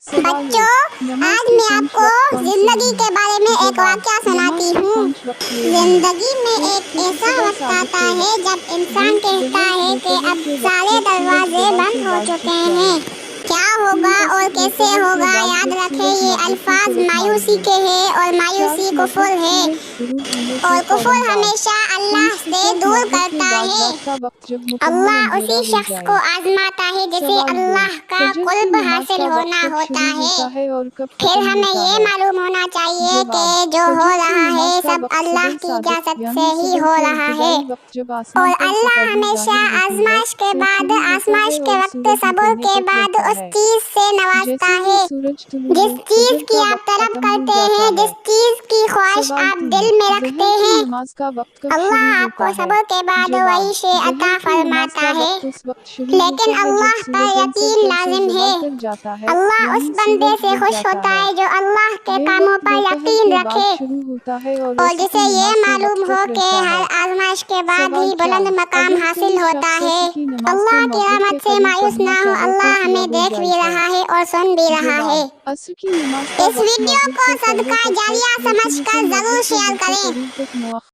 بچوں، آج میں آپ کو زندگی کے بارے میں ایک واقعہ سناتی ہوں۔ زندگی میں ایک ایسا وقت آتا ہے جب انسان کہتا ہے کہ اب سارے دروازے بند ہو چکے ہیں، کیا ہوگا اور کیسے ہوگا؟ یاد رکھیں، یہ الفاظ مایوسی کے ہیں اور مایوسی کفر ہے، اور کفر ہمیشہ اللہ سے دور کرتا ہے۔ اللہ اسی شخص کو آزماتا ہے جسے اللہ کا قرب حاصل ہونا ہوتا ہے۔ پھر ہمیں یہ معلوم ہونا چاہیے کہ جو ہو رہا ہے سب اللہ کی اجازت سے ہی ہو رہا ہے، اور اللہ ہمیشہ آزمائش کے وقت صبر کے بعد اس چیز سے نوازتا ہے جس چیز کی آپ طلب کرتے ہیں، جس چیز کی خواہش آپ دل میں رکھتے ہیں۔ اللہ آپ کو صبر کے بعد وہی شے عطا فرماتا ہے، لیکن اللہ پر یقین لازم ہے۔ اللہ اس بندے سے خوش ہوتا ہے جو اللہ کے کاموں پر یقین رکھے اور جسے یہ معلوم ہو کہ ہر آزمائش کے بعد ہی بلند مقام حاصل ہوتا ہے۔ اللہ کی رحمت سے مایوس نہ ہو، اللہ ہمیں دیکھ بھی رہا ہے اور سن بھی رہا ہے۔ اس ویڈیو کو صدقہ جاریہ سمجھ کر ضرور شیئر کریں۔